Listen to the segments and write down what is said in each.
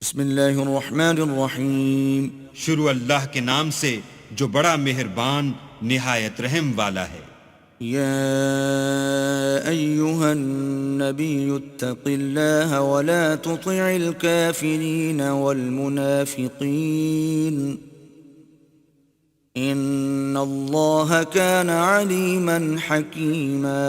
بسم اللہ الرحمن الرحیم۔ شروع اللہ کے نام سے جو بڑا مہربان نہایت رحم والا ہے۔ یا ایہا النبی اتق اللہ ولا تطع الكافرین والمنافقین ان اللہ کان علیما حکیما۔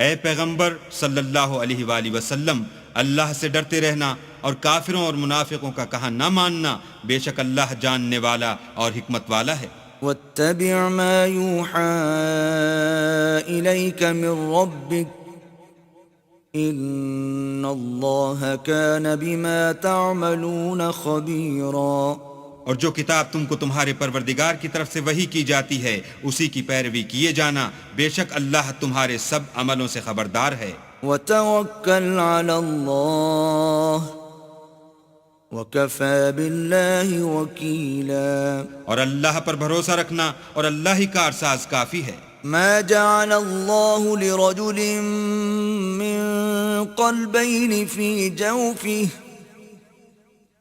اے پیغمبر صلی اللہ علیہ وآلہ وسلم، اللہ سے ڈرتے رہنا اور کافروں اور منافقوں کا کہا نہ ماننا، بے شک اللہ جاننے والا اور حکمت والا ہے۔ واتبع ما يوحى إليك من ربك إن الله كان بما تعملون خبيرا۔ اور جو کتاب تم کو تمہارے پروردگار کی طرف سے وحی کی جاتی ہے اسی کی پیروی کیے جانا، بے شک اللہ تمہارے سب عملوں سے خبردار ہے۔ وتوکل علی اللہ وکفى باللہ وکیلا۔ اور اللہ پر بھروسہ رکھنا اور اللہ ہی کارساز کافی ہے۔ ما جعل اللہ لرجل من قلبین فی جوفه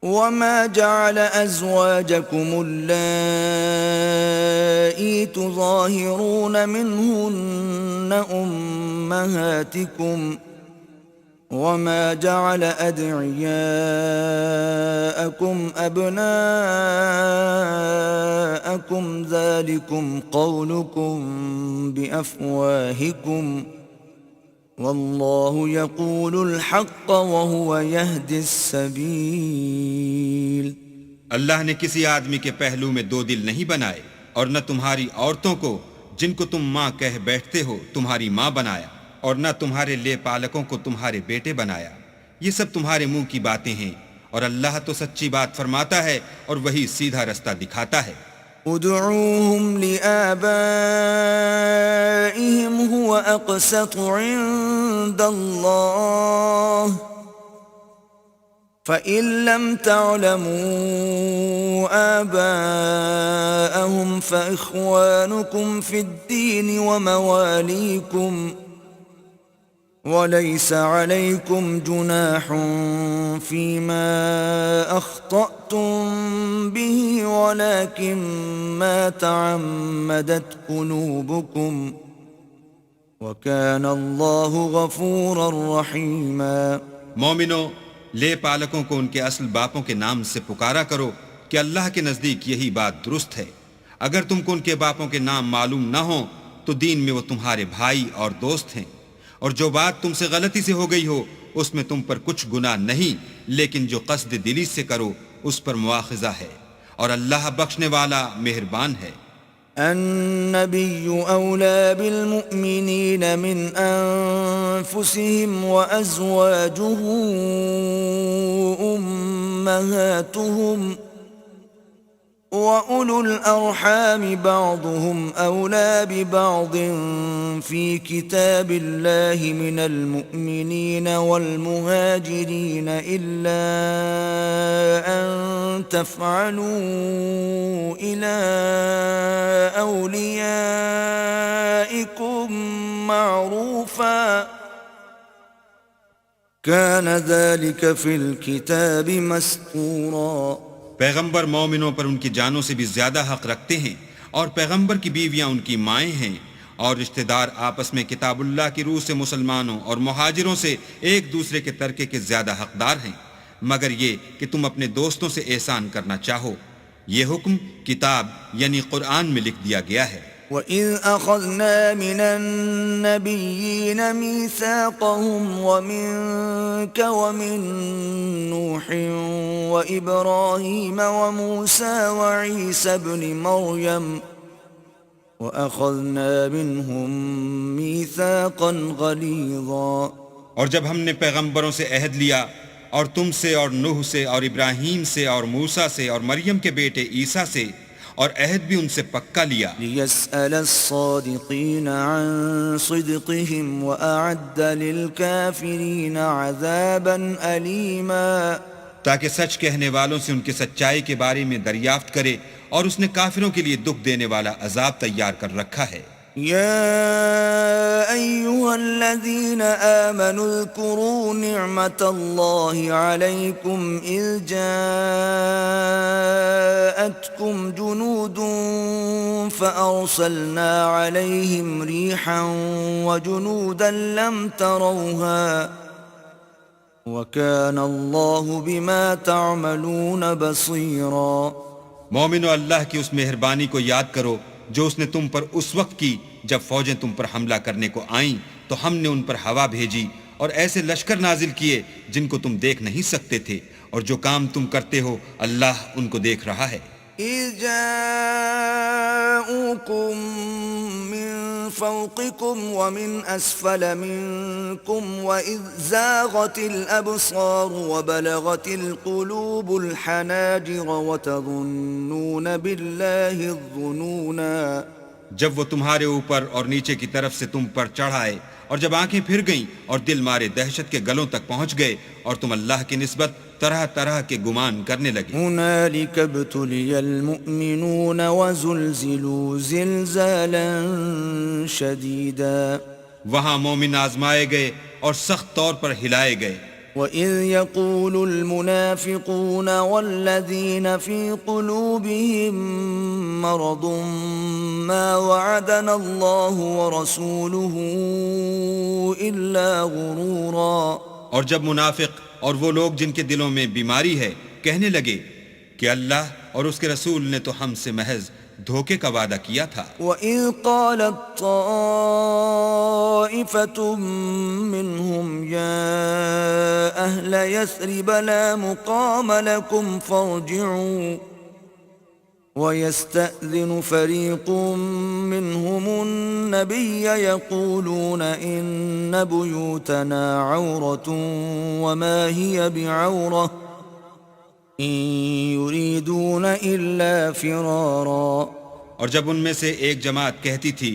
وما جعل ازواجکم اللائی تظاہرون منہن امہاتکم وما جعل ادعیاءکم ابناءکم ذالکم قولکم بافواہکم واللہ یقول الحق وہو یہدی السبیل۔ اللہ نے کسی آدمی کے پہلو میں دو دل نہیں بنائے، اور نہ تمہاری عورتوں کو جن کو تم ماں کہہ بیٹھتے ہو تمہاری ماں بنایا، اور نہ تمہارے لے پالکوں کو تمہارے بیٹے بنایا۔ یہ سب تمہارے منہ کی باتیں ہیں، اور اللہ تو سچی بات فرماتا ہے اور وہی سیدھا رستہ دکھاتا ہے۔ ادعوهم لآبائهم هو أقسط عند الله فإن لم تعلموا آباءهم فإخوانكم في الدين ومواليكم وليس عليكم جناح فيما أخطأتم به ولكن ما تعمدت قلوبكم وكان الله غفورا رحيما۔ مومنو، لے پالکوں کو ان کے اصل باپوں کے نام سے پکارا کرو کہ اللہ کے نزدیک یہی بات درست ہے۔ اگر تم کو ان کے باپوں کے نام معلوم نہ ہوں تو دین میں وہ تمہارے بھائی اور دوست ہیں، اور جو بات تم سے غلطی سے ہو گئی ہو اس میں تم پر کچھ گناہ نہیں، لیکن جو قصد دلی سے کرو اس پر مواخذہ ہے، اور اللہ بخشنے والا مہربان ہے۔ النبی اولا بالمؤمنین من انفسهم وازواجه امہاتهم وَأُولُو الْأَرْحَامِ بَعْضُهُمْ أَوْلَى بِبَعْضٍ فِي كِتَابِ اللَّهِ مِنَ الْمُؤْمِنِينَ وَالْمُهَاجِرِينَ إِلَّا أَن تَفْعَلُوا إِلَى أَوْلِيَائِكُمْ مَعْرُوفًا كَانَ ذَلِكَ فِي الْكِتَابِ مَسْطُورًا۔ پیغمبر مومنوں پر ان کی جانوں سے بھی زیادہ حق رکھتے ہیں، اور پیغمبر کی بیویاں ان کی مائیں ہیں، اور رشتہ دار آپس میں کتاب اللہ کی روح سے مسلمانوں اور مہاجروں سے ایک دوسرے کے ترکے کے زیادہ حقدار ہیں، مگر یہ کہ تم اپنے دوستوں سے احسان کرنا چاہو۔ یہ حکم کتاب یعنی قرآن میں لکھ دیا گیا ہے۔ وَإِذْ أَخَذْنَا مِنَ النَّبِيِّينَ مِيثَاقَهُمْ وَمِنكَ وَمِن نُّوحٍ وَإِبْرَاهِيمَ وَمُوسَىٰ وَعِيسَى ابْنِ مَرْيَمَ وَأَخَذْنَا مِنْهُم مِّيثَاقًا غَلِيظًا۔ اور جب ہم نے پیغمبروں سے عہد لیا، اور تم سے اور نوح سے اور ابراہیم سے اور موسیٰ سے اور مریم کے بیٹے عیسیٰ سے، اور عہد بھی ان سے پکا لیا، لِيَسْأَلَ الصَّادِقِينَ عَن صِدْقِهِمْ وَأَعَدَّ لِلْكَافِرِينَ عَذَابًا أَلِيمًا۔ تاکہ سچ کہنے والوں سے ان کے سچائی کے بارے میں دریافت کرے، اور اس نے کافروں کے لیے دکھ دینے والا عذاب تیار کر رکھا ہے۔ يا أيها الذين آمنوا اذكروا نعمة الله عليكم إذ جاءتكم جنود فأرسلنا عليهم ريحا وجنودا لم تروها وكان الله بما تعملون بصيرا. مومنو، اللہ کی اس مہربانی کو یاد کرو جو اس نے تم پر اس وقت کی جب فوجیں تم پر حملہ کرنے کو آئیں تو ہم نے ان پر ہوا بھیجی اور ایسے لشکر نازل کیے جن کو تم دیکھ نہیں سکتے تھے، اور جو کام تم کرتے ہو اللہ ان کو دیکھ رہا ہے. إذ جاءوكم من فوقكم ومن أسفل منكم وإذ زاغت الأبصار وبلغت القلوب الحناجر وتظنون بالله الظنونا. جب وہ تمہارے اوپر اور نیچے کی طرف سے تم پر چڑھائے اور جب آنکھیں پھر گئیں اور دل مارے دہشت کے گلوں تک پہنچ گئے اور تم اللہ کی نسبت طرح طرح کے گمان کرنے لگے. هنالك ابتلي المؤمنون وزلزلوا زلزالا شديدا. وہاں مومن آزمائے گئے اور سخت طور پر ہلائے گئے. وَإِذْ يَقُولُ الْمُنَافِقُونَ وَالَّذِينَ فِي قُلُوبِهِم مَّرَضٌ مَّا وَعَدَنَا اللَّهُ وَرَسُولُهُ إِلَّا غُرُورًا. اور جب منافق اور وہ لوگ جن کے دلوں میں بیماری ہے کہنے لگے کہ اللہ اور اس کے رسول نے تو ہم سے محض دھوکے کا وعدہ کیا تھا. وَإِذْ قَالَتْ طَائِفَةٌ مِّنْهُمْ يَا أَهْلَ يَثْرِبَ لَا مُقَامَ لَكُمْ فَارْجِعُوا وَيَسْتَأْذِنُ فَرِيقٌ مِّنْهُمُ النَّبِيَّ يَقُولُونَ إِنَّ بُيُوتَنَا عَوْرَةٌ وَمَا هِيَ بِعَوْرَةٍ إِن يُرِيدُونَ إِلَّا فِرَارًا. اور جب ان میں سے ایک جماعت کہتی تھی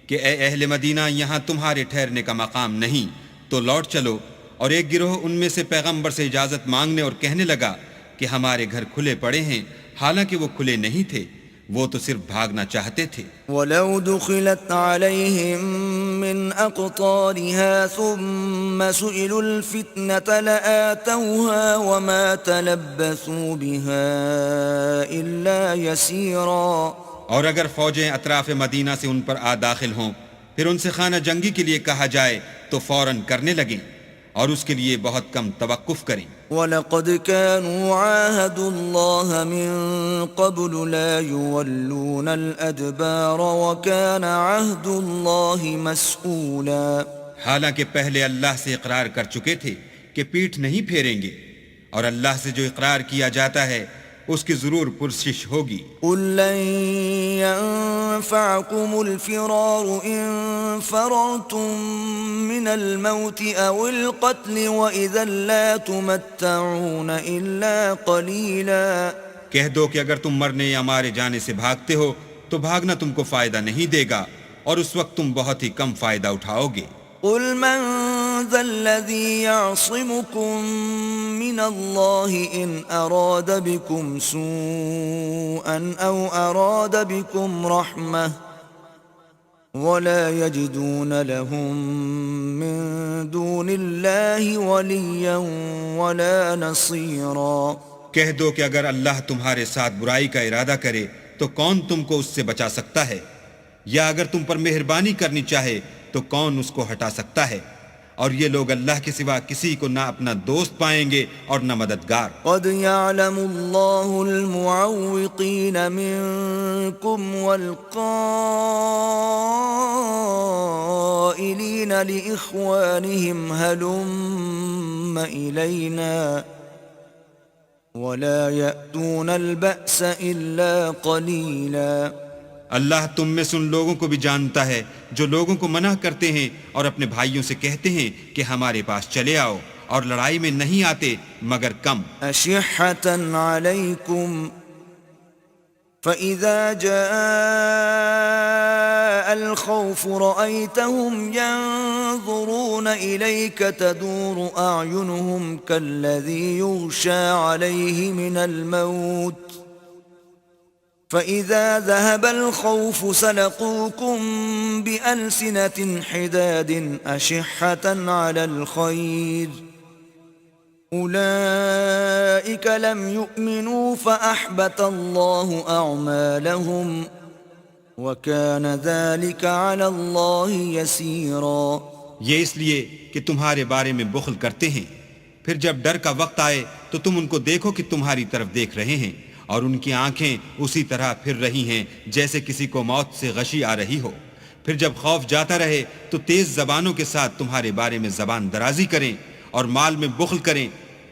کہ اے اہل مدینہ یہاں تمہارے ٹھہرنے کا مقام نہیں تو لوٹ چلو، اور ایک گروہ ان میں سے پیغمبر سے اجازت مانگنے اور کہنے لگا کہ ہمارے گھر کھلے پڑے ہیں، حالانکہ وہ کھلے نہیں تھے، وہ تو صرف بھاگنا چاہتے تھے. وَلَوْ دُخِلَتْ عَلَيْهِمْ مِنْ أَقْطَارِهَا ثُمَّ سُئِلُوا الْفِتْنَةَ لَآتَوْهَا وَمَا تَلَبَّثُوا بِهَا إِلَّا يَسِيرًا. اور اگر فوجیں اطراف مدینہ سے ان پر داخل ہوں پھر ان سے خانہ جنگی کے لیے کہا جائے تو فوراً کرنے لگیں اور اس کے لیے بہت کم توقف کریں. وَلَقَدْ كَانُوا عَاهَدُوا اللَّهَ مِن قَبْلُ لَا يُوَلُّونَ الْأَدْبَارَ وَكَانَ عَهْدُ اللَّهِ مَسْئُولًا. حالانکہ پہلے اللہ سے اقرار کر چکے تھے کہ پیٹھ نہیں پھیریں گے، اور اللہ سے جو اقرار کیا جاتا ہے اس کی ضرور پرسش ہوگی. قُل لَّن يَنفَعَكُمُ الْفِرَارُ إِن فَرَرْتُم مِّنَ الْمَوْتِ أَوِ الْقَتْلِ وَإِذًا لَّا تُمَتَّعُونَ إِلَّا قَلِيلًا. کہہ دو کہ اگر تم مرنے یا مارے جانے سے بھاگتے ہو تو بھاگنا تم کو فائدہ نہیں دے گا، اور اس وقت تم بہت ہی کم فائدہ اٹھاؤ گے. قُلْ مَن ذَا الَّذِي يَعْصِمُكُم مِّنَ اللَّهِ إِنْ أَرَادَ بِكُمْ سُوءًا أَوْ أَرَادَ بِكُمْ رَحْمَةً وَلَا يَجِدُونَ لَهُم مِّن دُونِ اللَّهِ وَلِيًّا وَلَا نَصِيرًا. کہہ دو کہ اگر اللہ تمہارے ساتھ برائی کا ارادہ کرے تو کون تم کو اس سے بچا سکتا ہے، یا اگر تم پر مہربانی کرنی چاہے تو کون اس کو ہٹا سکتا ہے. اور یہ لوگ اللہ کے سوا کسی کو نہ اپنا دوست پائیں گے اور نہ مددگار. قد يعلم الله المعوقين منكم والقائلين لإخوانهم هلم إلينا ولا يأتون البأس إلا قليلا. اللہ تم میں سے ان لوگوں کو بھی جانتا ہے جو لوگوں کو منع کرتے ہیں اور اپنے بھائیوں سے کہتے ہیں کہ ہمارے پاس چلے آؤ، اور لڑائی میں نہیں آتے مگر کم. أشحة عليكم فإذا جاء الخوف رأيتهم ينظرون إليك تدور أعينهم كالذي يغشى عليه من الموت فإذا ذهب الخوف سلقوكم بألسنة حداد أشحة على الخير أولئك لم يؤمنوا فأحبط الله أعمالهم وَكَانَ ذَلِكَ عَلَى اللَّهِ يَسِيرًا۔ یہ اس لیے کہ تمہارے بارے میں بخل کرتے ہیں، پھر جب ڈر کا وقت آئے تو تم ان کو دیکھو کہ تمہاری طرف دیکھ رہے ہیں اور ان کی آنکھیں اسی طرح پھر رہی ہیں جیسے کسی کو موت سے غشی آ رہی ہو۔ پھر جب خوف جاتا رہے تو تیز زبانوں کے ساتھ تمہارے بارے میں زبان درازی کریں اور مال میں بخل کریں۔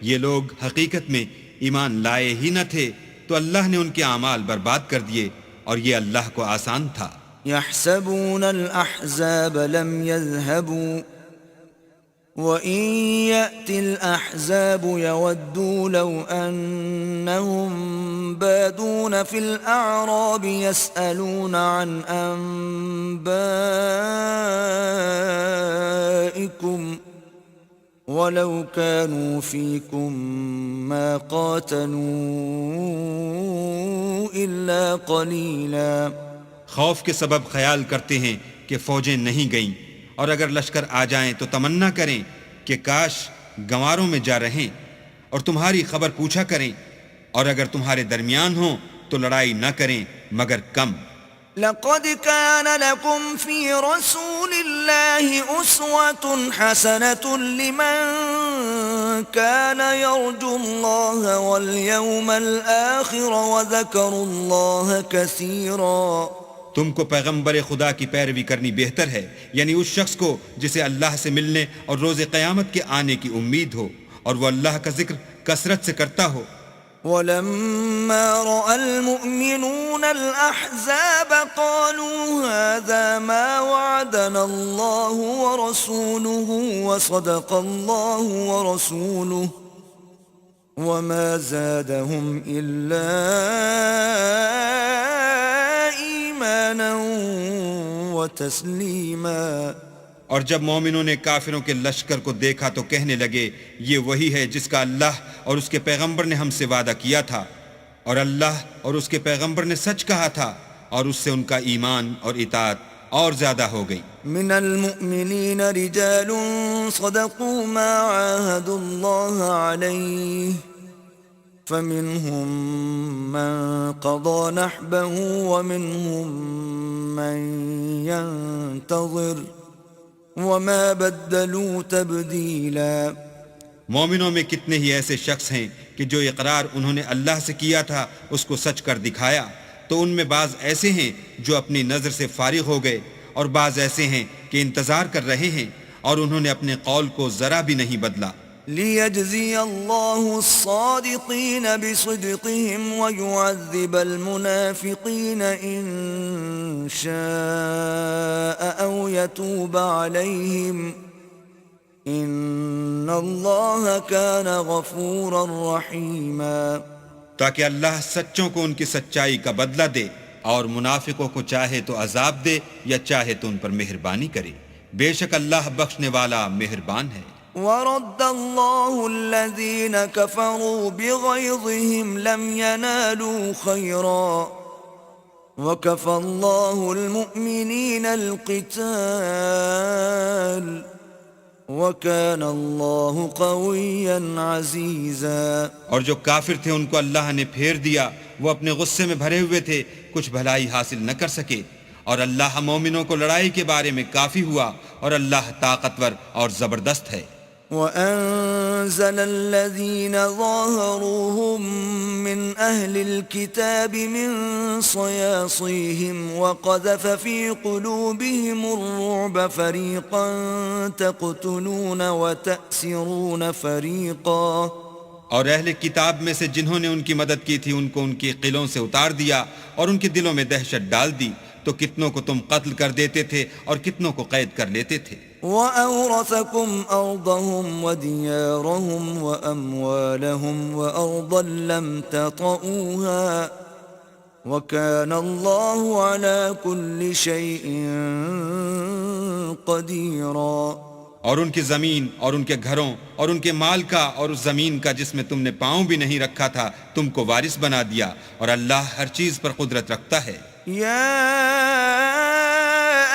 یہ لوگ حقیقت میں ایمان لائے ہی نہ تھے تو اللہ نے ان کے اعمال برباد کر دیے، اور یہ اللہ کو آسان تھا۔ يحسبون الأحزاب لم يذهبوا وإن يأتي الأحزاب يودوا لو أنهم بادون في الأعراب يسألون عن أنبائكم ولو كانوا فيكم ما قاتلوا إلا قليلا۔ خوف کے سبب خیال کرتے ہیں کہ فوجیں نہیں گئیں، اور اگر لشکر آ جائیں تو تمنا کریں کہ کاش گنواروں میں جا رہیں اور تمہاری خبر پوچھا کریں، اور اگر تمہارے درمیان ہوں تو لڑائی نہ کریں مگر کم۔ لقد كان لكم في رسول الله أسوة حسنة لمن كان يرجو الله واليوم الآخر وذكر الله كثيرا۔ تم کو پیغمبر خدا کی پیروی کرنی بہتر ہے، یعنی اس شخص کو جسے اللہ سے ملنے اور روز قیامت کے آنے کی امید ہو اور وہ اللہ کا ذکر کثرت سے کرتا ہو۔ وَلَمَّا رَأَى الْمُؤْمِنُونَ الْأَحْزَابَ قَالُوا هَذَا مَا وَعَدَنَا اللَّهُ وَرَسُولُهُ وَصَدَقَ اللَّهُ وَرَسُولُهُ وَمَا زَادَهُمْ إِلَّا إِيمَانًا وَتَسْلِيمًا۔ اور جب مومنوں نے کافروں کے لشکر کو دیکھا تو کہنے لگے یہ وہی ہے جس کا اللہ اور اس کے پیغمبر نے ہم سے وعدہ کیا تھا، اور اللہ اور اس کے پیغمبر نے سچ کہا تھا، اور اس سے ان کا ایمان اور اطاعت اور زیادہ ہو گئی۔ من المؤمنین رجال صدقوا ما عاهدوا الله عليه فمنهم من قضى نحبه ومنهم من ينتظر وما بدلوا تبدیلا۔ مومنوں میں کتنے ہی ایسے شخص ہیں کہ جو اقرار انہوں نے اللہ سے کیا تھا اس کو سچ کر دکھایا، تو ان میں بعض ایسے ہیں جو اپنی نظر سے فارغ ہو گئے، اور بعض ایسے ہیں کہ انتظار کر رہے ہیں اور انہوں نے اپنے قول کو ذرا بھی نہیں بدلا۔ لِيَجْزِيَ اللَّهُ الصَّادِقِينَ بِصِدْقِهِمْ وَيُعَذِّبَ الْمُنَافِقِينَ إِن شَاءَ أَوْ يَتُوبَ عَلَيْهِمْ إِنَّ اللَّهَ كَانَ غَفُورًا رَحِيمًا۔ تاکہ اللہ سچوں کو ان کی سچائی کا بدلہ دے، اور منافقوں کو چاہے تو عذاب دے یا چاہے تو ان پر مہربانی کرے، بے شک اللہ بخشنے والا مہربان ہے۔ وَرَدَّ اللَّهُ الَّذِينَ كَفَرُوا بِغَيْظِهِمْ لَمْ يَنَالُوا خَيْرًا وَكَفَى اللَّهُ الْمُؤْمِنِينَ الْقِتَالَ وَكَانَ اللَّهُ قَوِيًّا عَزِيزًا۔ اور جو کافر تھے ان کو اللہ نے پھیر دیا، وہ اپنے غصے میں بھرے ہوئے تھے، کچھ بھلائی حاصل نہ کر سکے، اور اللہ مومنوں کو لڑائی کے بارے میں کافی ہوا، اور اللہ طاقتور اور زبردست ہے۔ وَأَنزَلَ الَّذِينَ ظَاهَرُوهُم مِّنْ أَهْلِ الْكِتَابِ مِنْ صَيَاصِيهِمْ وَقَذَفَ فِي قُلُوبِهِمُ الرُّعْبَ فَرِيقًا تَقْتُلُونَ وَتَأْسِرُونَ فَرِيقًا۔ اور اہل کتاب میں سے جنہوں نے ان کی مدد کی تھی ان کو ان کی قلعوں سے اتار دیا اور ان کے دلوں میں دہشت ڈال دی، تو کتنوں کو تم قتل کر دیتے تھے اور کتنوں کو قید کر لیتے تھے۔ وَأَوْرَثَكُمْ أَرْضَهُمْ وَدِيَارَهُمْ وَأَمْوَالَهُمْ وَأَرْضًا لَّمْ تَطَئُوهَا وَكَانَ اللَّهُ عَلَى كُلِّ شَيْءٍ قَدِيرًا۔ اور ان کی زمین اور ان کے گھروں اور ان کے مال کا اور اس زمین کا جس میں تم نے پاؤں بھی نہیں رکھا تھا تم کو وارث بنا دیا، اور اللہ ہر چیز پر قدرت رکھتا ہے۔ يا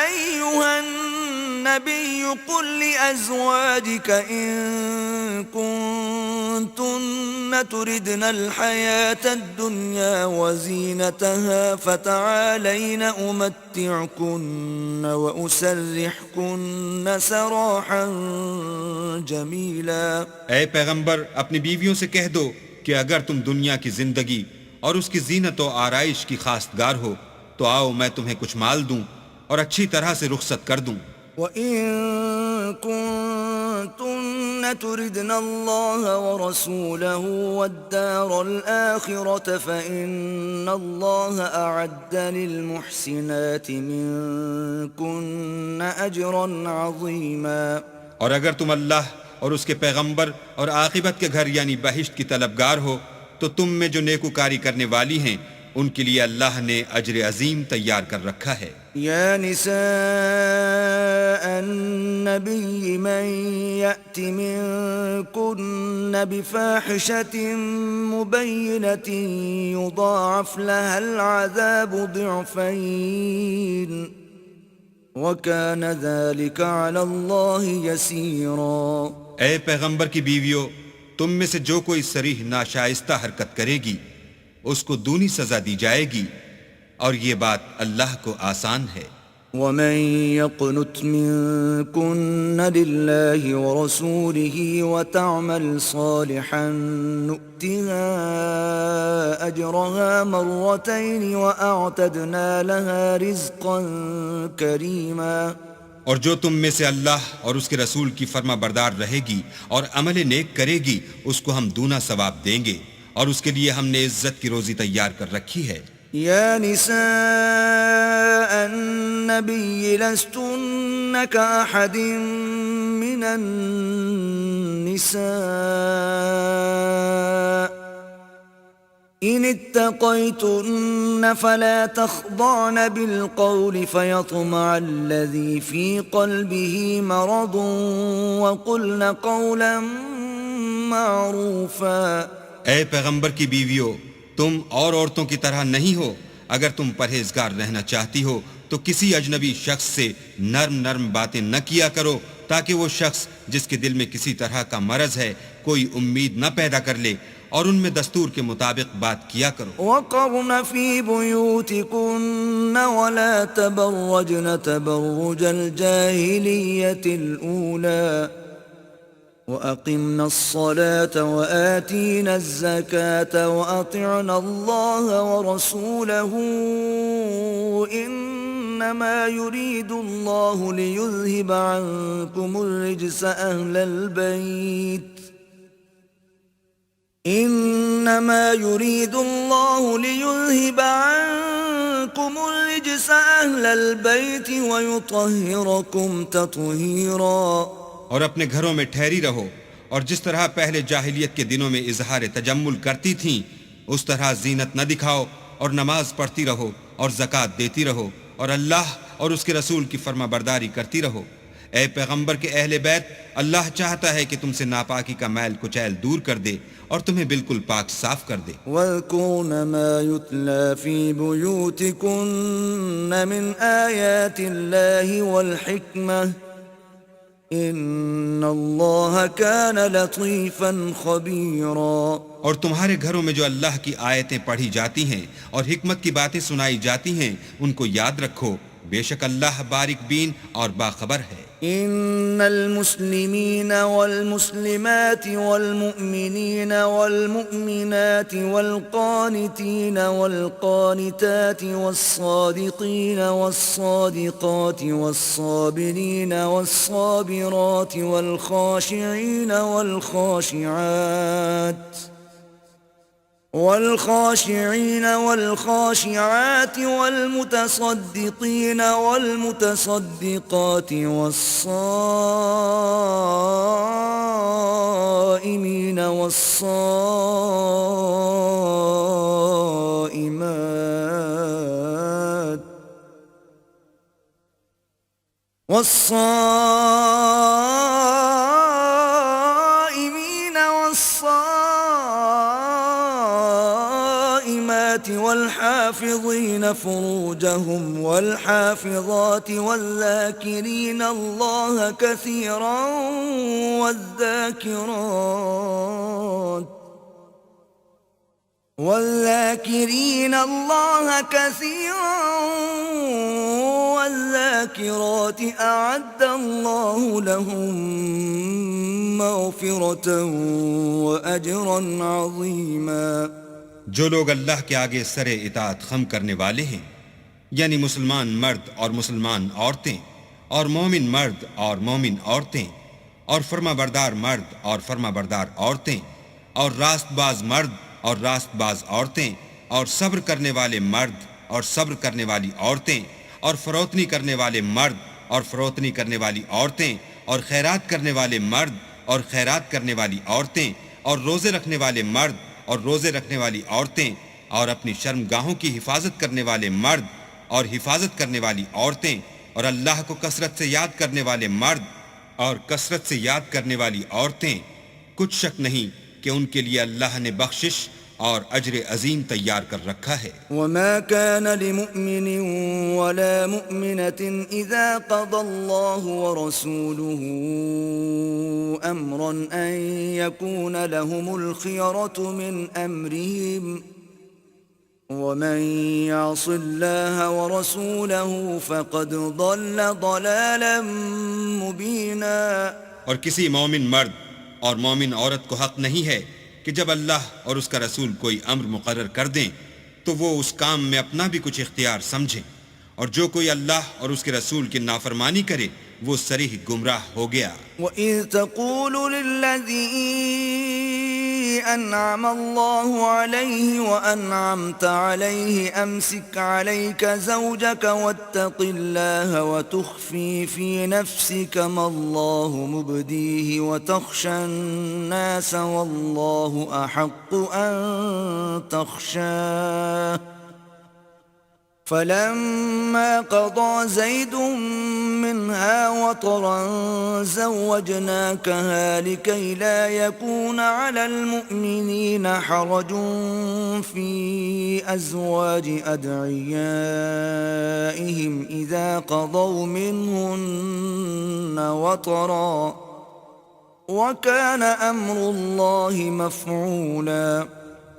أيها النبي قل لأزواجك إن كنتن تردن الحياة الدنيا وزينتها فتعالين أمتعكن وأسرحكن سراحا جميلا۔ اے پیغمبر اپنی بیویوں سے کہہ دو کہ اگر تم دنیا کی زندگی اور اس کی زینت و آرائش کی خواستگار ہو تو آؤ میں تمہیں کچھ مال دوں اور اچھی طرح سے رخصت کر دوں۔ وَإِن كُنتُنَّ تُرِدْنَ اللَّهَ وَرَسُولَهُ وَالدَّارَ الْآخِرَةَ فَإِنَّ اللَّهَ أَعَدَّ لِلْمُحْسِنَاتِ مِنكُنَّ أَجْرًا عَظِيمًا۔ اور اگر تم اللہ اور اس کے پیغمبر اور عاقبت کے گھر یعنی بہشت کی طلبگار ہو تو تم میں جو نیکوکاری کرنے والی ہیں ان کے لیے اللہ نے اجر عظیم تیار کر رکھا ہے۔ یا نساء النبی من یأت منکن بفاحشة مبینة یضاعف لها العذاب ضعفین وکان ذلک علی اللہ یسیرا۔ اے پیغمبر کی بیویوں، تم میں سے جو کوئی صریح ناشائستہ حرکت کرے گی اس کو دونی سزا دی جائے گی، اور یہ بات اللہ کو آسان ہے۔ وَمَن يَقْنُتْ مِنكُنَّ لِلَّهِ وَرَسُولِهِ وَتَعْمَلْ صَالِحًا نُؤْتِهَا أَجْرَهَا مَرَّتَيْنِ وَأَعْتَدْنَا لَهَا رِزْقًا كَرِيمًا۔ اور جو تم میں سے اللہ اور اس کے رسول کی فرما بردار رہے گی اور عمل نیک کرے گی اس کو ہم دونا ثواب دیں گے، اور اس کے لیے ہم نے عزت کی روزی تیار کر رکھی ہے۔ یا نساء النبی لستن کأحد من النساء ان اتقیتن فلا تخضعن بالقول فيطمع الذي في قلبه مرض وقلن قولا معروفا۔ اے پیغمبر کی بیویوں، تم اور عورتوں کی طرح نہیں ہو۔ اگر تم پرہیزگار رہنا چاہتی ہو تو کسی اجنبی شخص سے نرم نرم باتیں نہ کیا کرو تاکہ وہ شخص جس کے دل میں کسی طرح کا مرض ہے کوئی امید نہ پیدا کر لے، اور ان میں دستور کے مطابق بات کیا کرو۔ وَقَرْنَ فِي بُيُوتِكُنَّ وَلَا تَبَرَّجْنَ تَبَرُّجَ الْجَاهِلِيَّةِ الْأُولَى وَأَقِمْنَ الصَّلَاةَ وَآتِينَ الزَّكَاةَ وَأَطِعْنَ اللَّهَ وَرَسُولَهُ إِنَّمَا يُرِيدُ اللَّهُ لِيُذْهِبَ عَنكُمُ الرِّجْسَ أَهْلَ الْبَيْتِ إِنَّمَا يُرِيدُ اللَّهُ لِيُذْهِبَ عَنكُمُ الرِّجْسَ أَهْلَ الْبَيْتِ وَيُطَهِّرَكُمْ تَطْهِيرًا۔ اور اپنے گھروں میں ٹھہری رہو، اور جس طرح پہلے جاہلیت کے دنوں میں اظہار تجمل کرتی تھیں اس طرح زینت نہ دکھاؤ، اور نماز پڑھتی رہو اور زکوٰۃ دیتی رہو، اور اللہ اور اس کے رسول کی فرما برداری کرتی رہو۔ اے پیغمبر کے اہل بیت، اللہ چاہتا ہے کہ تم سے ناپاکی کا میل کچیل دور کر دے اور تمہیں بالکل پاک صاف کر دے۔ وَاذْكُرْنَ مَا يُتْلَى فِي بُيُوتِكُنَّ مِنْ آيَاتِ اللَّهِ وَالْحِكْمَةِ ان اللہ کان لطیفا خبیرا۔ اور تمہارے گھروں میں جو اللہ کی آیتیں پڑھی جاتی ہیں اور حکمت کی باتیں سنائی جاتی ہیں ان کو یاد رکھو، بے شک اللہ باریک بین اور باخبر ہے۔ ان المسلمین والمسلمات والمؤمنین والمؤمنات والقانتین والقانتات والصادقین والصادقات والصابرین والصابرات والخاشعین والخاشعين والخاشعات والمتصدقين والمتصدقات والصائمين والصائمات والصلاة والحافظين فروجهم والحافظات والذاكرين الله كثيرا والذاكرين الله كثيرا والذاكرات أعد الله لهم مغفرة وأجرا عظيما. جو لوگ اللہ کے آگے سر اطاعت خم کرنے والے ہیں، یعنی مسلمان مرد اور مسلمان عورتیں، اور مومن مرد اور مومن عورتیں، اور فرما بردار مرد اور فرما بردار عورتیں، اور راست باز مرد اور راست باز عورتیں، اور صبر کرنے والے مرد اور صبر کرنے والی عورتیں، اور فروتنی کرنے والے مرد اور فروتنی کرنے والی عورتیں، اور خیرات کرنے والے مرد اور خیرات کرنے والی عورتیں، اور روزے رکھنے والے مرد اور روزے رکھنے والی عورتیں، اور اپنی شرمگاہوں کی حفاظت کرنے والے مرد اور حفاظت کرنے والی عورتیں، اور اللہ کو کثرت سے یاد کرنے والے مرد اور کثرت سے یاد کرنے والی عورتیں. کچھ شک نہیں کہ ان کے لیے اللہ نے بخشش اور اجر عظیم تیار کر رکھا ہے. وما كان لمؤمن ولا مؤمنة إذا قضى الله ورسوله أمرا أن يكون لهم الخيرة من أمرهم ومن يعص الله ورسوله فقد ضل ضلالا مبينا. اور کسی مومن مرد اور مومن عورت کو حق نہیں ہے کہ جب اللہ اور اس کا رسول کوئی امر مقرر کر دیں تو وہ اس کام میں اپنا بھی کچھ اختیار سمجھیں، اور جو کوئی اللہ اور اس کے رسول کی نافرمانی کرے وہ صریح گمراہ ہو گیا. وَإِذْ تَقُولُ لِلَّذِي أَنْعَمَ اللَّهُ عَلَيْهِ وَأَنْعَمْتَ عَلَيْهِ أَمْسِكْ عَلَيْكَ زَوْجَكَ وَاتَّقِ اللَّهَ وَتُخْفِي فِي نَفْسِكَ مَا اللَّهُ مُبْدِيهِ وَتَخْشَى النَّاسَ وَاللَّهُ أَحَقُّ أَن تَخْشَاهُ فلما قضى زيد منها وطرا زوجناكها لكي لا يكون على المؤمنين حرج في أزواج أدعيائهم إذا قضوا منهن وطرا وكان أمر الله مفعولا.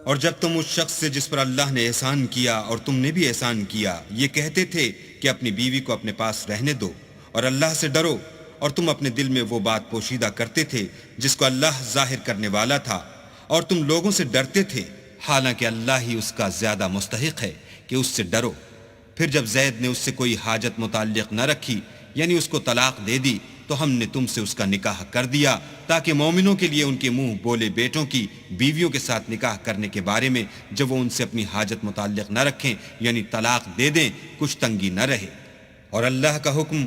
اور جب تم اس شخص سے جس پر اللہ نے احسان کیا اور تم نے بھی احسان کیا یہ کہتے تھے کہ اپنی بیوی کو اپنے پاس رہنے دو اور اللہ سے ڈرو، اور تم اپنے دل میں وہ بات پوشیدہ کرتے تھے جس کو اللہ ظاہر کرنے والا تھا، اور تم لوگوں سے ڈرتے تھے، حالانکہ اللہ ہی اس کا زیادہ مستحق ہے کہ اس سے ڈرو. پھر جب زید نے اس سے کوئی حاجت متعلق نہ رکھی، یعنی اس کو طلاق دے دی، تو ہم نے تم سے اس کا نکاح کر دیا تاکہ مومنوں کے لیے ان کے منہ بولے بیٹوں کی بیویوں کے ساتھ نکاح کرنے کے بارے میں جب وہ ان سے اپنی حاجت متعلق نہ رکھیں یعنی طلاق دے دیں کچھ تنگی نہ رہے. اور اللہ کا حکم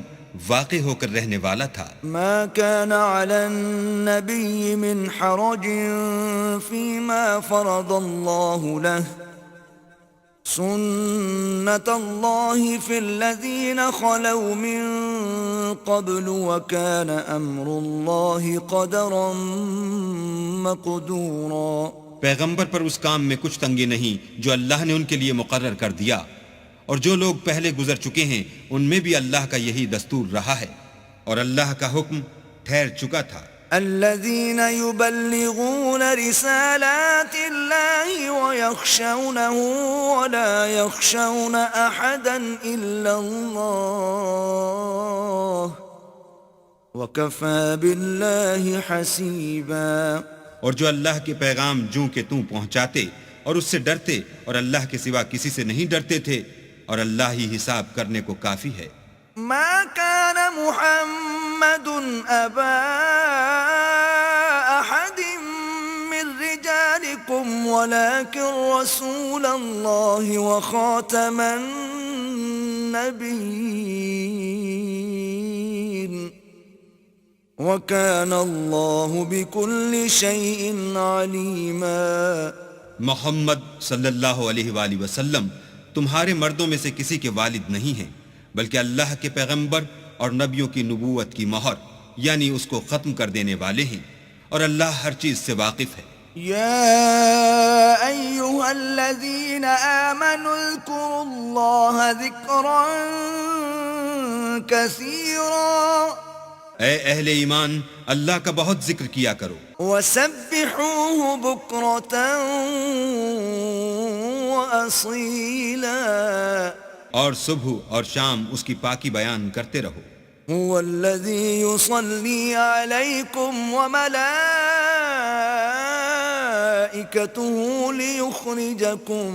واقع ہو کر رہنے والا تھا. ما كان على النبي من حرج فيما فرض الله له سنة الله في الذين خلوا من قبل وكان أمر الله قدرا مقدورا. پیغمبر پر اس کام میں کچھ تنگی نہیں جو اللہ نے ان کے لیے مقرر کر دیا، اور جو لوگ پہلے گزر چکے ہیں ان میں بھی اللہ کا یہی دستور رہا ہے، اور اللہ کا حکم ٹھہر چکا تھا. الذين يبلغون رسالات الله ويخشونه ولا يخشون أحدا إلا الله وكفى بالله حسيبا. اور جو اللہ کے پیغام جوں کہ توں پہنچاتے اور اس سے ڈرتے اور اللہ کے سوا کسی سے نہیں ڈرتے تھے، اور اللہ ہی حساب کرنے کو کافی ہے. ما كان محمد أبا أحد من رجالكم ولكن رسول الله وخاتم النبيين وكان الله بكل شيء عليما. محمد صلی اللہ علیہ وآلہ وسلم تمہارے مردوں میں سے کسی کے والد نہیں ہیں، بلکہ اللہ کے پیغمبر اور نبیوں کی نبوت کی مہر یعنی اس کو ختم کر دینے والے ہیں، اور اللہ ہر چیز سے واقف ہے. يا أيها الذين آمنوا اذكروا الله ذكرا كثيرا اے اہل ایمان اللہ کا بہت ذکر کیا کرو وسبحوه بكرة وأصيلا اور صبح اور شام اس کی پاکی بیان کرتے رہو هو الذي يصلي عليكم وملائكته ليخرجكم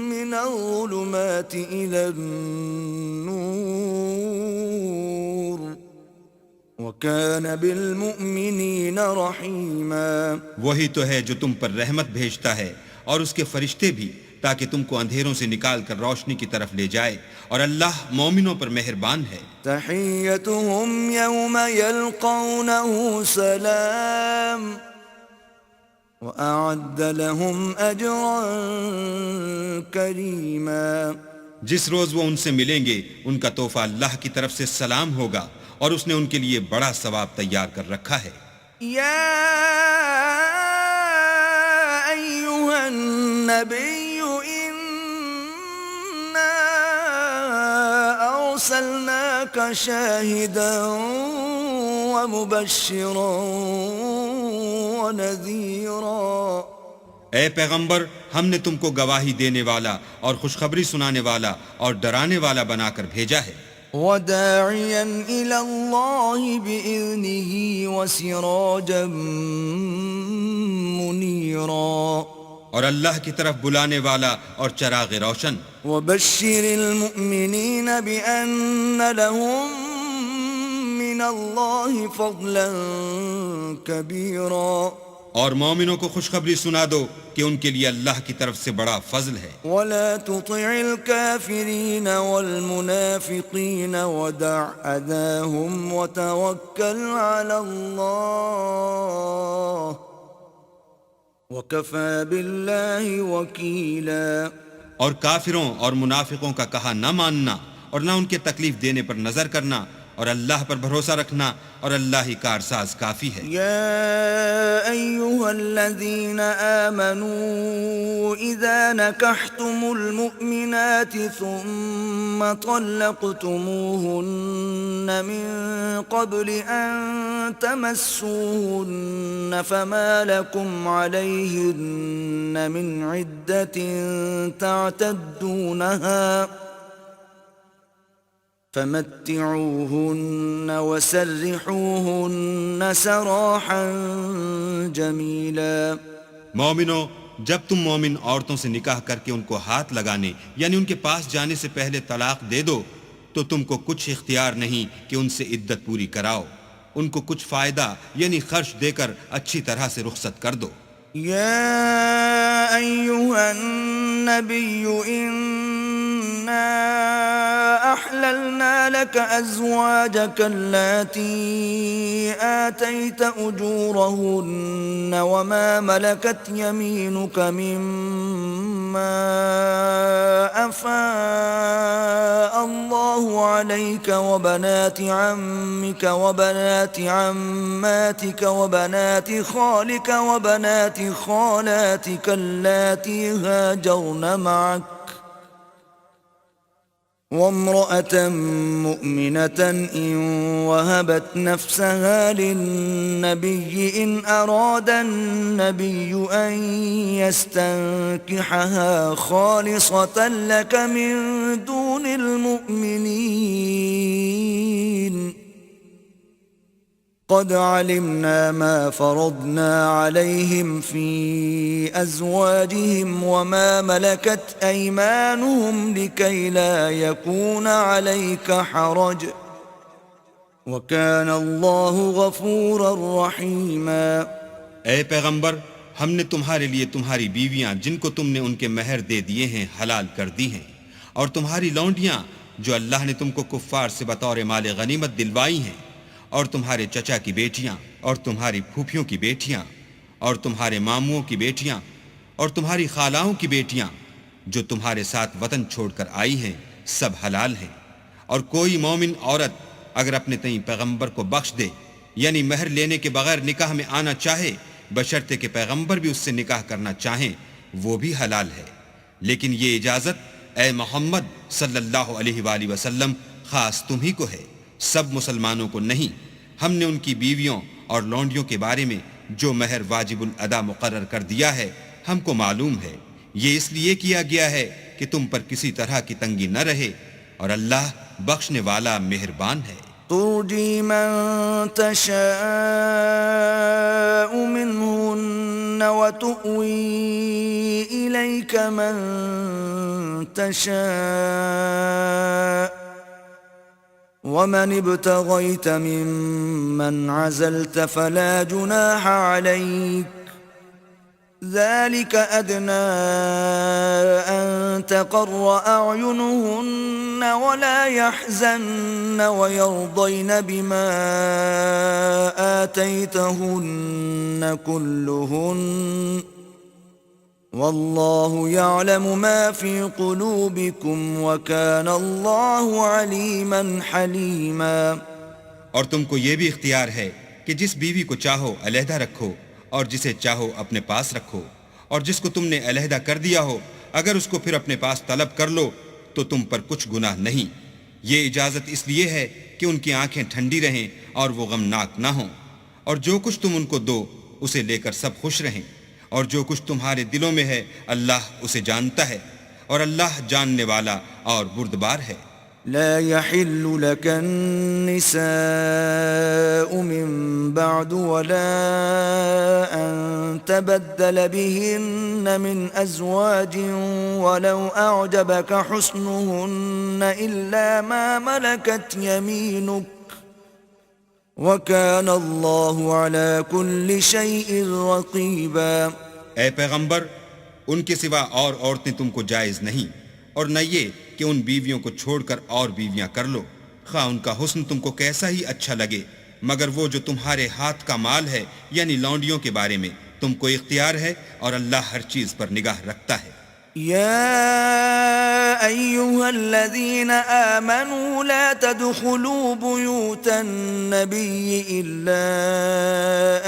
من الظلمات إلى النور وكان بالمؤمنين رحيما وہی تو ہے جو تم پر رحمت بھیجتا ہے اور اس کے فرشتے بھی تاکہ تم کو اندھیروں سے نکال کر روشنی کی طرف لے جائے اور اللہ مومنوں پر مہربان ہے تحيتهم يوم يلقونه سلام وأعد لهم أجرا كريما جس روز وہ ان سے ملیں گے ان کا تحفہ اللہ کی طرف سے سلام ہوگا اور اس نے ان کے لیے بڑا ثواب تیار کر رکھا ہے يا أيها النبي إنا أرسلناك شاهدا ومبشرا ونذيرا اے پیغمبر ہم نے تم کو گواہی دینے والا اور خوشخبری سنانے والا اور ڈرانے والا بنا کر بھیجا ہے وداعيا إلى الله بإذنه وسراجا منيرا اور اللہ کی طرف بلانے والا اور چراغ روشن وبشر المؤمنين بأن لهم من الله فضلا كبيرا اور مومنوں کو خوشخبری سنا دو کہ ان کے لیے اللہ کی طرف سے بڑا فضل ہے ولا تطع الكافرين والمنافقين ودع أذاهم وتوكل على الله وكفى بالله وكيلا اور کافروں اور منافقوں کا کہا نہ ماننا اور نہ ان کے تکلیف دینے پر نظر کرنا اور اللہ پر بھروسہ رکھنا اور اللہ ہی کارساز کافی ہے يا أيها الذين آمنوا إذا نكحتم المؤمنات ثم طلقتموهن من قبل أن تمسوهن فما لكم عليهن من عدة تعتدونها فمتعوهن وسرحوهن سراحا جميلا مومنوں جب تم مومن عورتوں سے نکاح کر کے ان کو ہاتھ لگانے یعنی ان کے پاس جانے سے پہلے طلاق دے دو تو تم کو کچھ اختیار نہیں کہ ان سے عدت پوری کراؤ ان کو کچھ فائدہ یعنی خرچ دے کر اچھی طرح سے رخصت کر دو يا أيها النبي إنا أحللنا لك أزواجك اللاتي آتيت أجورهن وما ملكت يمينك مما أفاء الله عليك وبنات عمك وبنات عماتك وبنات خالك وبنات خالاتك اللاتي هاجرن معك وامرأة مؤمنة إن وهبت نفسها للنبي إن أراد النبي أن يستنكحها خالصة لك من دون المؤمنين قد علمنا ما فرضنا عليهم في أزواجهم وما ملكت أيمانهم لكي لا يكون عليك حرج وكان الله غفورا رحيما اے پیغمبر ہم نے تمہارے لیے تمہاری بیویاں جن کو تم نے ان کے مہر دے دیے ہیں حلال کر دی ہیں اور تمہاری لونڈیاں جو اللہ نے تم کو کفار سے بطور مال غنیمت دلوائی ہیں اور تمہارے چچا کی بیٹیاں اور تمہاری پھوپھیوں کی بیٹیاں اور تمہارے ماموں کی بیٹیاں اور تمہاری خالاؤں کی بیٹیاں جو تمہارے ساتھ وطن چھوڑ کر آئی ہیں سب حلال ہیں اور کوئی مومن عورت اگر اپنے تئیں پیغمبر کو بخش دے یعنی مہر لینے کے بغیر نکاح میں آنا چاہے بشرطے کہ پیغمبر بھی اس سے نکاح کرنا چاہیں وہ بھی حلال ہے، لیکن یہ اجازت اے محمد صلی اللہ علیہ وآلہ وسلم خاص تم ہی کو ہے، سب مسلمانوں کو نہیں۔ ہم نے ان کی بیویوں اور لونڈیوں کے بارے میں جو مہر واجب الادا مقرر کر دیا ہے ہم کو معلوم ہے، یہ اس لیے کیا گیا ہے کہ تم پر کسی طرح کی تنگی نہ رہے، اور اللہ بخشنے والا مہربان ہے۔ ترجي من تشاء منهن وتؤوي إليك من تشاء ومن ابتغيت ممن عزلت فلا جناح عليك ذلك أدنى أن تقر أعينهن ولا يحزن ويرضين بما آتيتهن كلهن والله يعلم ما في قلوبكم وكان الله عليما حليما۔ اور تم کو یہ بھی اختیار ہے کہ جس بیوی کو چاہو علیحدہ رکھو اور جسے چاہو اپنے پاس رکھو، اور جس کو تم نے علیحدہ کر دیا ہو اگر اس کو پھر اپنے پاس طلب کر لو تو تم پر کچھ گناہ نہیں۔ یہ اجازت اس لیے ہے کہ ان کی آنکھیں ٹھنڈی رہیں اور وہ غمناک نہ ہوں، اور جو کچھ تم ان کو دو اسے لے کر سب خوش رہیں، اور جو کچھ تمہارے دلوں میں ہے اللہ اسے جانتا ہے، اور اللہ جاننے والا اور بردبار ہے۔ لا يحل لك النساء من بعد ولا أن تبدل بهن من أزواج ولو أعجبك حسنهن إلا ما ملكت يمينك وكان الله على كل شيء رقيبا۔ اے پیغمبر، ان کے سوا اور عورتیں تم کو جائز نہیں، اور نہ یہ کہ ان بیویوں کو چھوڑ کر اور بیویاں کر لو، خواہ ان کا حسن تم کو کیسا ہی اچھا لگے، مگر وہ جو تمہارے ہاتھ کا مال ہے یعنی لونڈیوں کے بارے میں تم کو اختیار ہے، اور اللہ ہر چیز پر نگاہ رکھتا ہے۔ يا أيها الذين آمنوا لا تدخلوا بيوت النبي إلا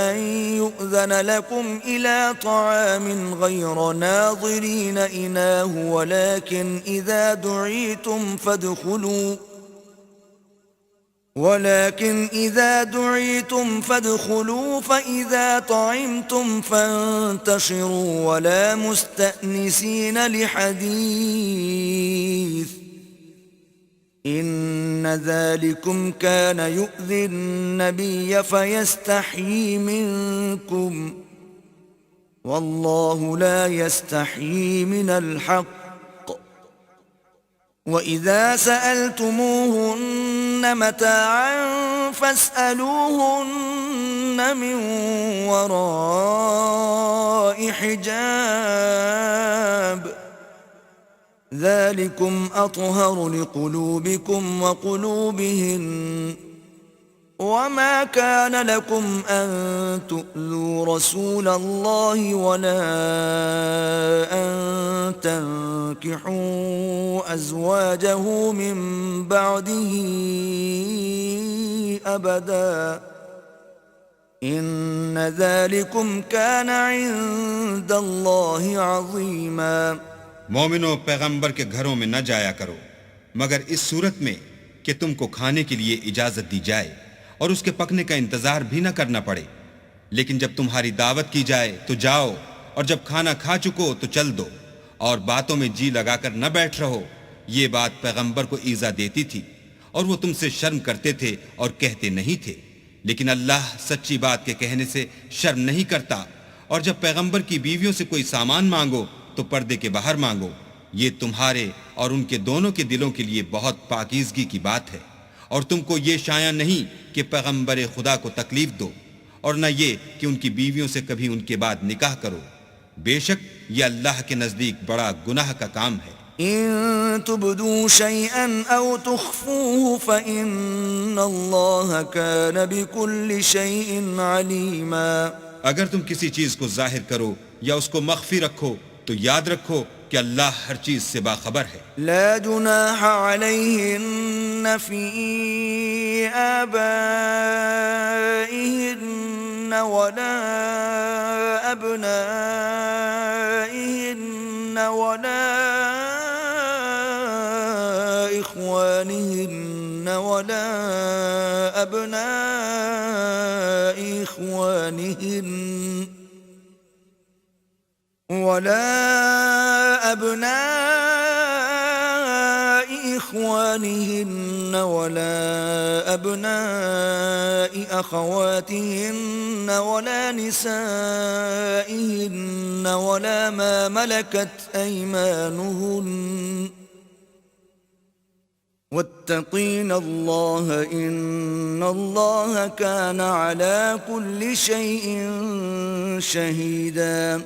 أن يؤذن لكم إلى طعام غير ناظرين إناه ولكن إذا دعيتم فادخلوا فإذا طعمتم فانتشروا ولا مستأنسين لحديث إن ذلكم كان يؤذي النبي فيستحيي منكم والله لا يستحيي من الحق وَإِذَا سَأَلْتُمُوهُنَّ مَتَاعًا فَاسْأَلُوهُنَّ مِنْ وَرَاءِ حِجَابٍ ذَلِكُمْ أَطْهَرُ لِقُلُوبِكُمْ وَقُلُوبِهِنَّ وَمَا كَانَ لَكُمْ أَن تُؤْذُوا رَسُولَ اللَّهِ وَلَا أَن تَنكِحُوا أَزْوَاجَهُ مِن بَعْدِهِ أَبَدًا إِنَّ ذَلِكُمْ كَانَ عِندَ اللَّهِ عَظِيمًا۔ مومنو، پیغمبر کے گھروں میں نہ جایا کرو مگر اس صورت میں کہ تم کو کھانے کے لیے اجازت دی جائے اور اس کے پکنے کا انتظار بھی نہ کرنا پڑے، لیکن جب تمہاری دعوت کی جائے تو جاؤ، اور جب کھانا کھا چکو تو چل دو، اور باتوں میں جی لگا کر نہ بیٹھ رہو۔ یہ بات پیغمبر کو ایذا دیتی تھی اور وہ تم سے شرم کرتے تھے اور کہتے نہیں تھے، لیکن اللہ سچی بات کے کہنے سے شرم نہیں کرتا۔ اور جب پیغمبر کی بیویوں سے کوئی سامان مانگو تو پردے کے باہر مانگو، یہ تمہارے اور ان کے دونوں کے دلوں کے لیے بہت پاکیزگی کی بات ہے، اور تم کو یہ شایع نہیں کہ پیغمبر خدا کو تکلیف دو، اور نہ یہ کہ ان کی بیویوں سے کبھی ان کے بعد نکاح کرو، بے شک یہ اللہ کے نزدیک بڑا گناہ کا کام ہے۔ إن تبدوا شيئا أو تخفوه فإن الله كان بكل شيء عليما۔ اگر تم کسی چیز کو ظاہر کرو یا اس کو مخفی رکھو تو یاد رکھو کہ اللہ ہر چیز سے باخبر ہے۔ لا جناح عليهن في آبائهن ولا أبنائهن ولا إخوانهن ولا أبناء إخوانهن ولا أبناء أخواتهن ولا نسائهن ولا ما ملكت أيمانهن واتقين الله إن الله كان على كل شيء شهيدا.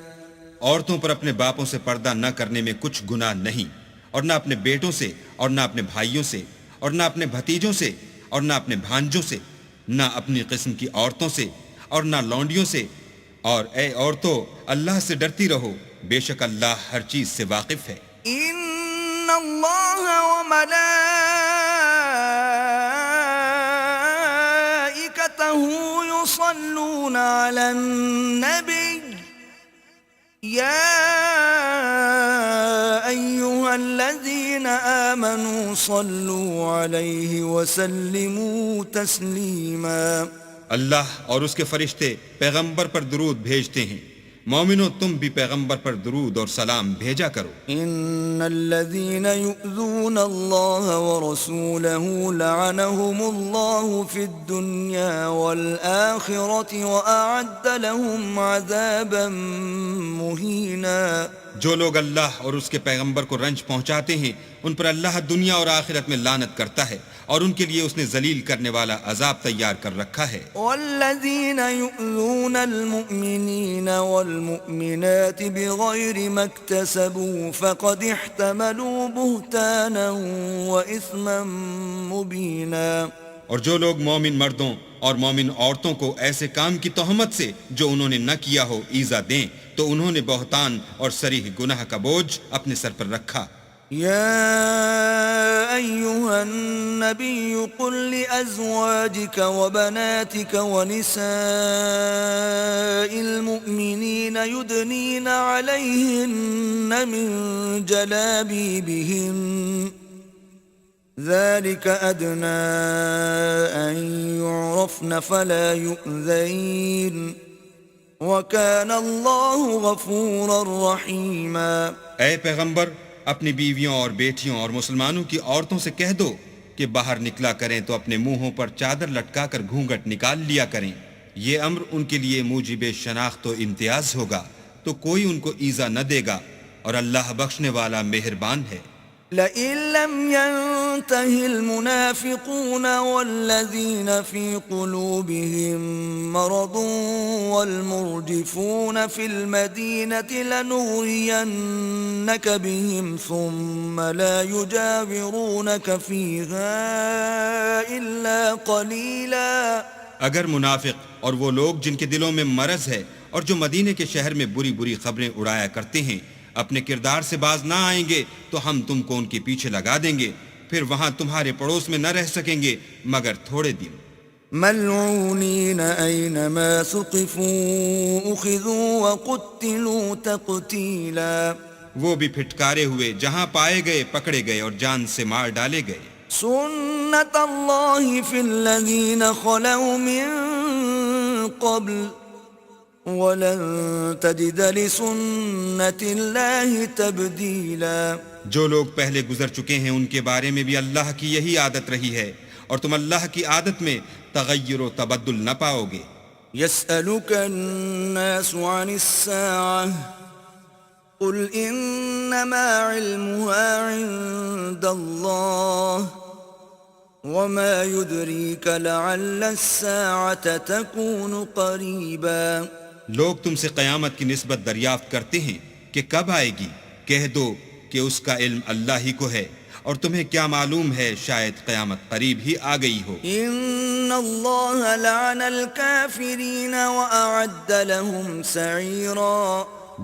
عورتوں پر اپنے باپوں سے پردہ نہ کرنے میں کچھ گناہ نہیں، اور نہ اپنے بیٹوں سے اور نہ اپنے بھائیوں سے اور نہ اپنے بھتیجوں سے اور نہ اپنے بھانجوں سے، نہ اپنی قسم کی عورتوں سے اور نہ لونڈیوں سے. اور اے عورتوں، اللہ سے ڈرتی رہو، بے شک اللہ ہر چیز سے واقف ہے. ان اللہ وملائکتہ یصلون علی النبی یا ایہا الذین آمنوا صلوا علیہ وسلموا تسلیما. اللہ اور اس کے فرشتے پیغمبر پر درود بھیجتے ہیں. مومنو، تم بھی پیغمبر پر درود اور سلام بھیجا کرو. ان الذين يؤذون الله ورسوله لعنهم الله في الدنيا والآخرة وأعد لهم عذابا مهينا. جو لوگ اللہ اور اس کے پیغمبر کو رنج پہنچاتے ہیں ان پر اللہ دنیا اور آخرت میں لعنت کرتا ہے، اور ان کے لیے اس نے ذلیل کرنے والا عذاب تیار کر رکھا ہے. والذین یؤذون المؤمنین والمؤمنات بغیر ما اکتسبوا فقد احتملوا بہتانا واثما مبینا. اور جو لوگ مومن مردوں اور مومن عورتوں کو ایسے کام کی تہمت سے جو انہوں نے نہ کیا ہو ایذا دیں تو انہوں نے بہتان اور صریح گناہ کا بوجھ اپنے سر پر رکھا. يا أيها النبي قل لأزواجك وبناتك ونساء المؤمنين يدنين عليهن من جلابيبهن ذلك أدنى أن يعرفن فلا يؤذين وكان الله غفورا رحيما. اے پیغمبر، اپنی بیویوں اور بیٹیوں اور مسلمانوں کی عورتوں سے کہہ دو کہ باہر نکلا کریں تو اپنے منہوں پر چادر لٹکا کر گھونگھٹ نکال لیا کریں. یہ امر ان کے لیے موجب شناخت و امتیاز ہوگا تو کوئی ان کو ایذا نہ دے گا، اور اللہ بخشنے والا مہربان ہے. لئن لم ينته المنافقون والذين في قلوبهم مرض والمرجفون في المدينة لنغرينك بهم ثم لا يجاورونك فيها إلا قليلا. اگر منافق اور وہ لوگ جن کے دلوں میں مرض ہے اور جو مدینے کے شہر میں بری بری خبریں اڑایا کرتے ہیں اپنے کردار سے باز نہ آئیں گے تو ہم تم کو ان کے پیچھے لگا دیں گے، پھر وہاں تمہارے پڑوس میں نہ رہ سکیں گے مگر تھوڑے دن. ملعونین اینما ثقفوا اخذوا وقتلوا تقتیلا. وہ بھی پھٹکارے ہوئے جہاں پائے گئے پکڑے گئے اور جان سے مار ڈالے گئے. سنت اللہ فی الذین خلوا من قبل وَلَن تَجِدَ لِسُنَّةِ اللَّهِ تَبْدِيلًا. جو لوگ پہلے گزر چکے ہیں ان کے بارے میں بھی اللہ کی یہی عادت رہی ہے، اور تم اللہ کی عادت میں تغیر و تبدل نہ پاؤ گے. يَسْأَلُكَ النَّاسُ عَنِ السَّاعَةِ قُلْ إِنَّمَا عِلْمُهَا عِندَ اللَّهِ وَمَا يُدْرِيكَ لَعَلَّ السَّاعَةَ تَكُونُ قَرِيبًا. لوگ تم سے قیامت کی نسبت دریافت کرتے ہیں کہ کب آئے گی. کہہ دو کہ اس کا علم اللہ ہی کو ہے، اور تمہیں کیا معلوم ہے شاید قیامت قریب ہی آ گئی ہو. ان اللہ لعن الکافرین واعد لهم سعیرا.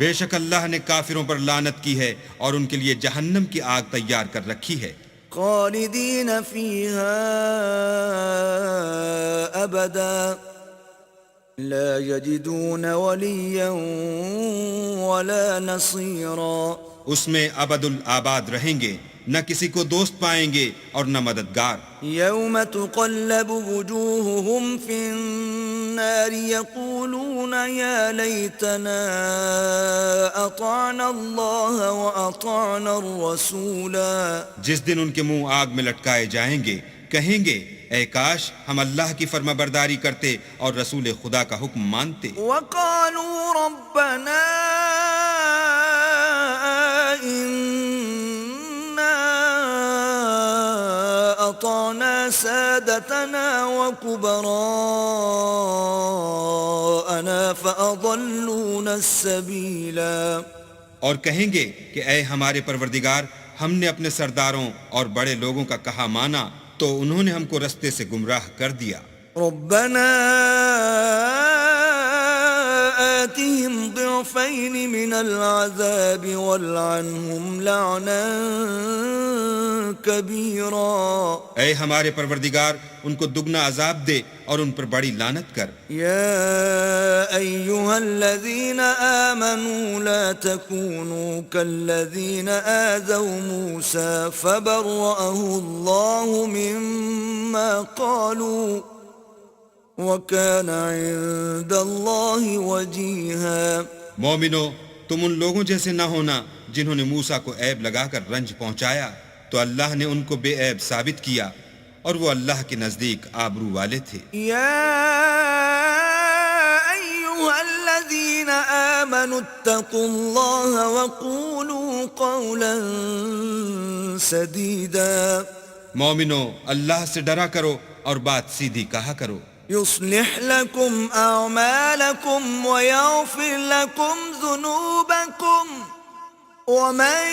بے شک اللہ نے کافروں پر لعنت کی ہے اور ان کے لیے جہنم کی آگ تیار کر رکھی ہے. خالدین فیہا ابدا لا يجدون وليا ولا نصيرا اس میں ابد الآباد رہیں گے، نہ کسی کو دوست پائیں گے اور نہ مددگار۔ يوم تقلب وجوههم في النار يقولون يا ليتنا أطعنا الله وأطعنا الرسولا۔ جس دن ان کے منہ آگ میں لٹکائے جائیں گے، کہیں گے اے کاش ہم اللہ کی فرما برداری کرتے اور رسول خدا کا حکم مانتے۔ وقالوا ربنا أطعنا سادتنا وكبراءنا فأضلونا السبيلا۔ اور کہیں گے کہ اے ہمارے پروردگار، ہم نے اپنے سرداروں اور بڑے لوگوں کا کہا مانا تو انہوں نے ہم کو رستے سے گمراہ کر دیا۔ ربنا آتهم ضعفين من العذاب والعنهم لعنا كبيرا۔ اے ہمارے پروردگار، ان کو دگنا عذاب دے اور ان پر بڑی لعنت کر۔ يا أيها الذين آمنوا لا تكونوا كالذين آذوا موسى فبرأه الله مما قالوا وَكَانَ عِندَ اللَّهِ وَجِيهًا۔ مومنو، تم ان لوگوں جیسے نہ ہونا جنہوں نے موسیٰ کو عیب لگا کر رنج پہنچایا، تو اللہ نے ان کو بے عیب ثابت کیا اور وہ اللہ کے نزدیک آبرو والے تھے۔ يَا أَيُّهَا الَّذِينَ آمَنُوا اتَّقُوا اللَّهَ وَقُولُوا قَوْلًا سَدِيدًا۔ مومنو، اللہ سے ڈرا کرو اور بات سیدھی کہا کرو۔ يصلح لكم أعمالكم ويغفر لكم ذنوبكم ومن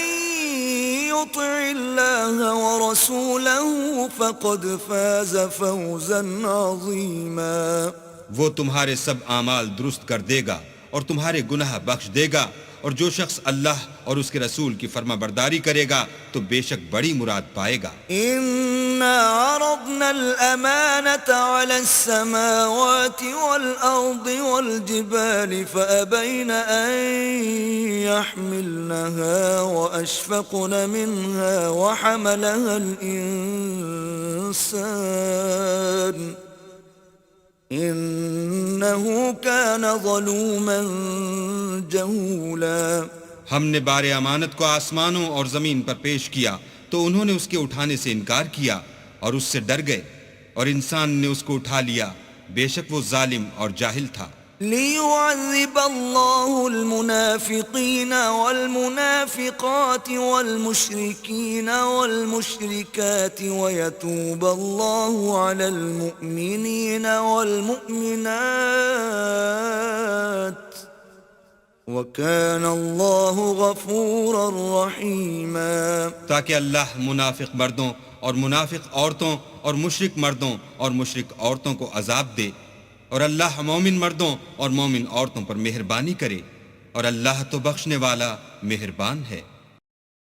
يطع الله ورسوله فقد فاز فوزا عظيما۔ وہ تمہارے سب اعمال درست کر دے گا اور تمہارے گناہ بخش دے گا، اور جو شخص اللہ اور اس کے رسول کی فرما برداری کرے گا تو بے شک بڑی مراد پائے گا۔ إنا عرضنا الأمانة على السماوات والأرض والجبال فأبين أن يحملنها وأشفقن منها وحملها الإنسان إنه كان ظلوما جهولا۔ ہم نے بار امانت کو آسمانوں اور زمین پر پیش کیا تو انہوں نے اس کے اٹھانے سے انکار کیا اور اس سے ڈر گئے، اور انسان نے اس کو اٹھا لیا، بے شک وہ ظالم اور جاہل تھا۔ ليعذب الله المنافقين والمنافقات والمشركين والمشركات ويتوب الله على المؤمنين والمؤمنات وكان الله غفورا رحيما۔ تاکہ اللہ منافق مردوں اور منافق عورتوں اور مشرک مردوں اور مشرک عورتوں کو عذاب دے، اور اللہ مومن مردوں اور مومن عورتوں پر مہربانی کرے، اور اللہ تو بخشنے والا مہربان ہے۔